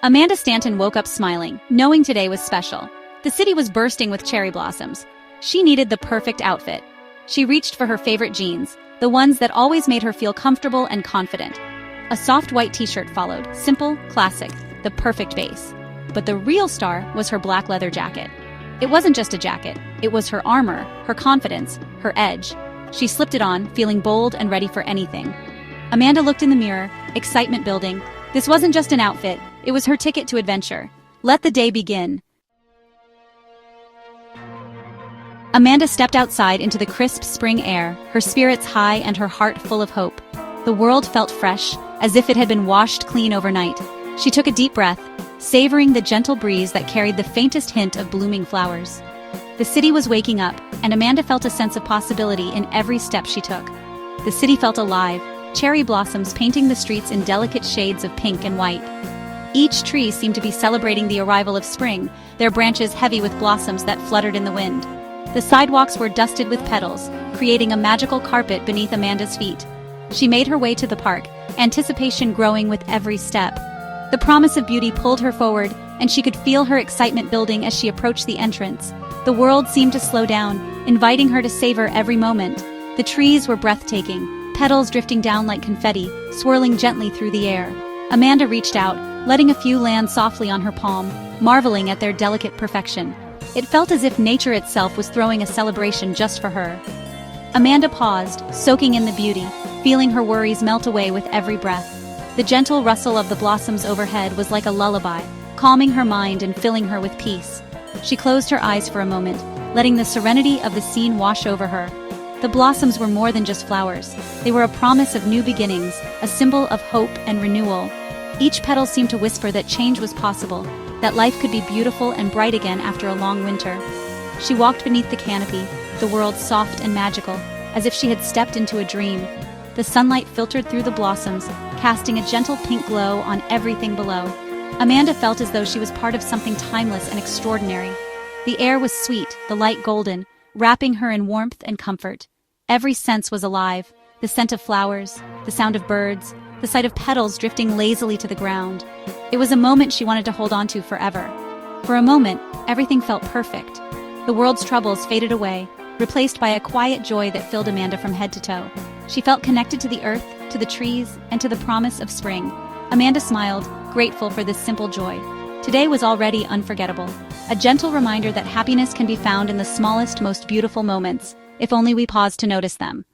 Amanda Stanton woke up smiling, knowing today was special. The city was bursting with cherry blossoms. She needed the perfect outfit. She reached for her favorite jeans, the ones that always made her feel comfortable and confident. A soft white t-shirt followed, simple, classic, the perfect base. But the real star was her black leather jacket. It wasn't just a jacket, it was her armor, her confidence, her edge. She slipped it on, feeling bold and ready for anything. Amanda looked in the mirror, excitement building. This wasn't just an outfit, it was her ticket to adventure. Let the day begin. Amanda stepped outside into the crisp spring air, her spirits high and her heart full of hope. The world felt fresh, as if it had been washed clean overnight. She took a deep breath, savoring the gentle breeze that carried the faintest hint of blooming flowers. The city was waking up, and Amanda felt a sense of possibility in every step she took. The city felt alive, cherry blossoms painting the streets in delicate shades of pink and white. Each tree seemed to be celebrating the arrival of spring, their branches heavy with blossoms that fluttered in the wind. The sidewalks were dusted with petals, creating a magical carpet beneath Amanda's feet. She made her way to the park, anticipation growing with every step. The promise of beauty pulled her forward, and she could feel her excitement building as she approached the entrance. The world seemed to slow down, inviting her to savor every moment. The trees were breathtaking, petals drifting down like confetti, swirling gently through the air. Amanda reached out, letting a few land softly on her palm, marveling at their delicate perfection. It felt as if nature itself was throwing a celebration just for her. Amanda paused, soaking in the beauty, feeling her worries melt away with every breath. The gentle rustle of the blossoms overhead was like a lullaby, calming her mind and filling her with peace. She closed her eyes for a moment, letting the serenity of the scene wash over her. The blossoms were more than just flowers. They were a promise of new beginnings, a symbol of hope and renewal. Each petal seemed to whisper that change was possible, that life could be beautiful and bright again after a long winter. She walked beneath the canopy, the world soft and magical, as if she had stepped into a dream. The sunlight filtered through the blossoms, casting a gentle pink glow on everything below. Amanda felt as though she was part of something timeless and extraordinary. The air was sweet, the light golden, wrapping her in warmth and comfort. Every sense was alive, the scent of flowers, the sound of birds, the sight of petals drifting lazily to the ground. It was a moment she wanted to hold on to forever. For a moment, everything felt perfect. The world's troubles faded away, replaced by a quiet joy that filled Amanda from head to toe. She felt connected to the earth, to the trees, and to the promise of spring. Amanda smiled, grateful for this simple joy. Today was already unforgettable. A gentle reminder that happiness can be found in the smallest, most beautiful moments, if only we pause to notice them.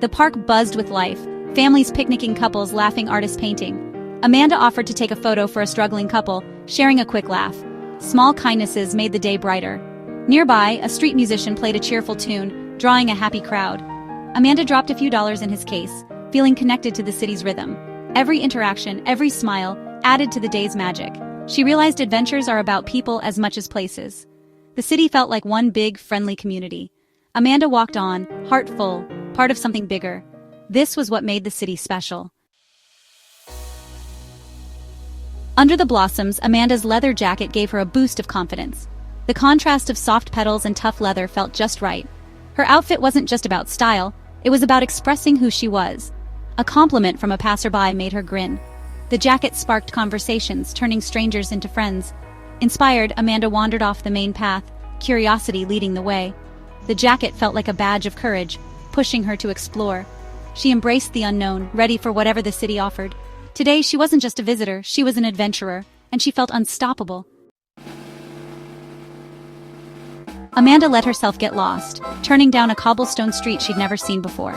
The park buzzed with life, families picnicking, couples laughing, artists painting. Amanda offered to take a photo for a struggling couple, sharing a quick laugh. Small kindnesses made the day brighter. Nearby, a street musician played a cheerful tune, drawing a happy crowd. Amanda dropped a few dollars in his case, feeling connected to the city's rhythm. Every interaction, every smile, added to the day's magic. She realized adventures are about people as much as places. The city felt like one big, friendly community. Amanda walked on, heart full, part of something bigger. This was what made the city special. Under the blossoms, Amanda's leather jacket gave her a boost of confidence. The contrast of soft petals and tough leather felt just right. Her outfit wasn't just about style, it was about expressing who she was. A compliment from a passerby made her grin. The jacket sparked conversations, turning strangers into friends. Inspired, Amanda wandered off the main path, curiosity leading the way. The jacket felt like a badge of courage, pushing her to explore. She embraced the unknown, ready for whatever the city offered. Today, she wasn't just a visitor, she was an adventurer, and she felt unstoppable. Amanda let herself get lost, turning down a cobblestone street she'd never seen before.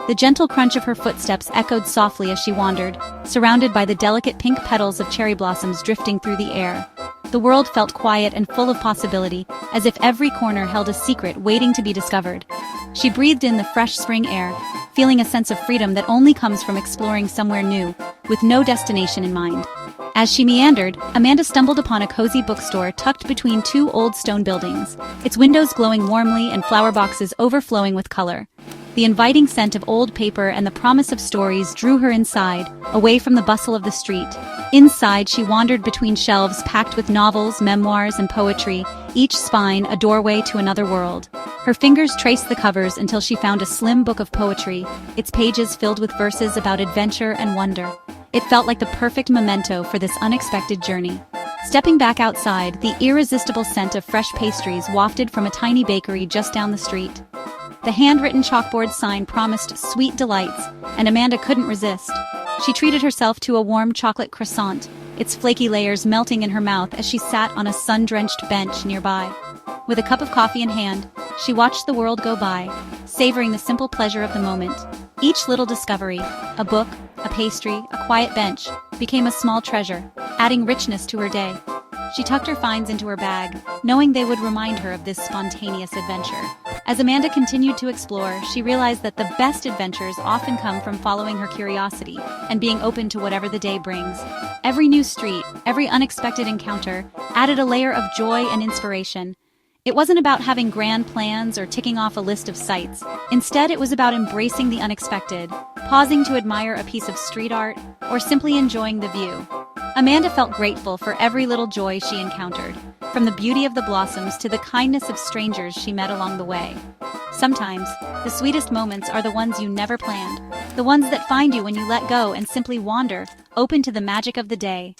The gentle crunch of her footsteps echoed softly as she wandered, surrounded by the delicate pink petals of cherry blossoms drifting through the air. The world felt quiet and full of possibility, as if every corner held a secret waiting to be discovered. She breathed in the fresh spring air, feeling a sense of freedom that only comes from exploring somewhere new, with no destination in mind. As she meandered, Amanda stumbled upon a cozy bookstore tucked between two old stone buildings, its windows glowing warmly and flower boxes overflowing with color. The inviting scent of old paper and the promise of stories drew her inside, away from the bustle of the street. Inside, she wandered between shelves packed with novels, memoirs, and poetry, each spine a doorway to another world. Her fingers traced the covers until she found a slim book of poetry, its pages filled with verses about adventure and wonder. It felt like the perfect memento for this unexpected journey. Stepping back outside, the irresistible scent of fresh pastries wafted from a tiny bakery just down the street. The handwritten chalkboard sign promised sweet delights, and Amanda couldn't resist. She treated herself to a warm chocolate croissant, its flaky layers melting in her mouth as she sat on a sun-drenched bench nearby. With a cup of coffee in hand, she watched the world go by, savoring the simple pleasure of the moment. Each little discovery, a book, a pastry, a quiet bench, became a small treasure, adding richness to her day. She tucked her finds into her bag, knowing they would remind her of this spontaneous adventure. As Amanda continued to explore, she realized that the best adventures often come from following her curiosity and being open to whatever the day brings. Every new street, every unexpected encounter, added a layer of joy and inspiration. It wasn't about having grand plans or ticking off a list of sights. Instead, it was about embracing the unexpected, pausing to admire a piece of street art, or simply enjoying the view. Amanda felt grateful for every little joy she encountered, from the beauty of the blossoms to the kindness of strangers she met along the way. Sometimes, the sweetest moments are the ones you never planned, the ones that find you when you let go and simply wander, open to the magic of the day.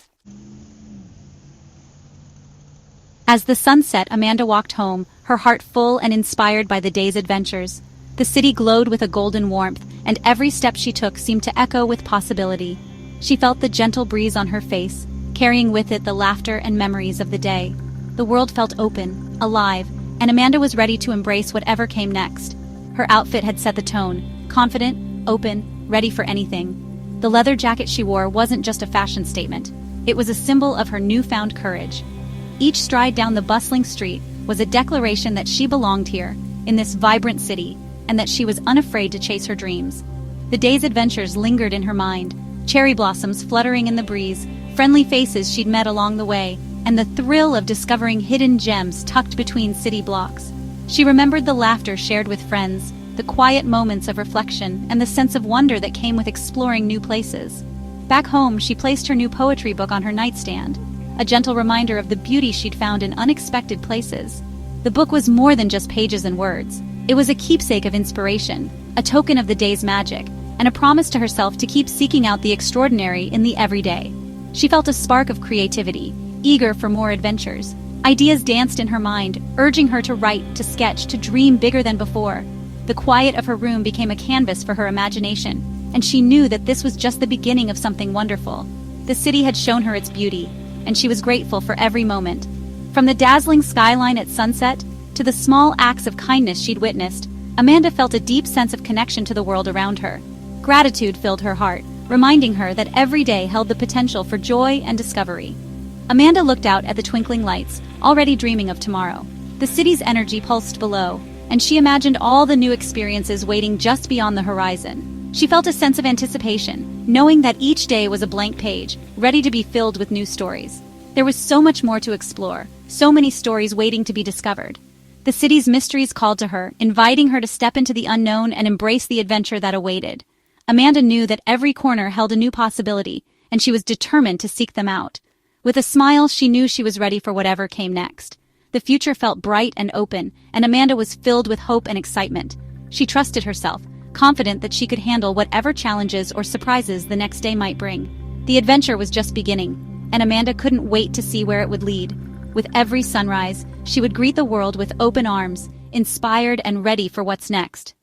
As the sun set, Amanda walked home, her heart full and inspired by the day's adventures. The city glowed with a golden warmth, and every step she took seemed to echo with possibility. She felt the gentle breeze on her face, carrying with it the laughter and memories of the day. The world felt open, alive, and Amanda was ready to embrace whatever came next. Her outfit had set the tone, confident, open, ready for anything. The leather jacket she wore wasn't just a fashion statement. It was a symbol of her newfound courage. Each stride down the bustling street was a declaration that she belonged here, in this vibrant city, and that she was unafraid to chase her dreams. The day's adventures lingered in her mind, cherry blossoms fluttering in the breeze, friendly faces she'd met along the way, and the thrill of discovering hidden gems tucked between city blocks. She remembered the laughter shared with friends, the quiet moments of reflection, and the sense of wonder that came with exploring new places. Back home, she placed her new poetry book on her nightstand, a gentle reminder of the beauty she'd found in unexpected places. The book was more than just pages and words. It was a keepsake of inspiration, a token of the day's magic, and a promise to herself to keep seeking out the extraordinary in the everyday. She felt a spark of creativity, eager for more adventures. Ideas danced in her mind, urging her to write, to sketch, to dream bigger than before. The quiet of her room became a canvas for her imagination, and she knew that this was just the beginning of something wonderful. The city had shown her its beauty, and she was grateful for every moment. From the dazzling skyline at sunset to the small acts of kindness she'd witnessed, Amanda felt a deep sense of connection to the world around her. Gratitude filled her heart, reminding her that every day held the potential for joy and discovery. Amanda looked out at the twinkling lights, already dreaming of tomorrow. The city's energy pulsed below, and she imagined all the new experiences waiting just beyond the horizon. She felt a sense of anticipation, knowing that each day was a blank page, ready to be filled with new stories. There was so much more to explore, so many stories waiting to be discovered. The city's mysteries called to her, inviting her to step into the unknown and embrace the adventure that awaited. Amanda knew that every corner held a new possibility, and she was determined to seek them out. With a smile, she knew she was ready for whatever came next. The future felt bright and open, and Amanda was filled with hope and excitement. She trusted herself, confident that she could handle whatever challenges or surprises the next day might bring. The adventure was just beginning, and Amanda couldn't wait to see where it would lead. With every sunrise, she would greet the world with open arms, inspired and ready for what's next.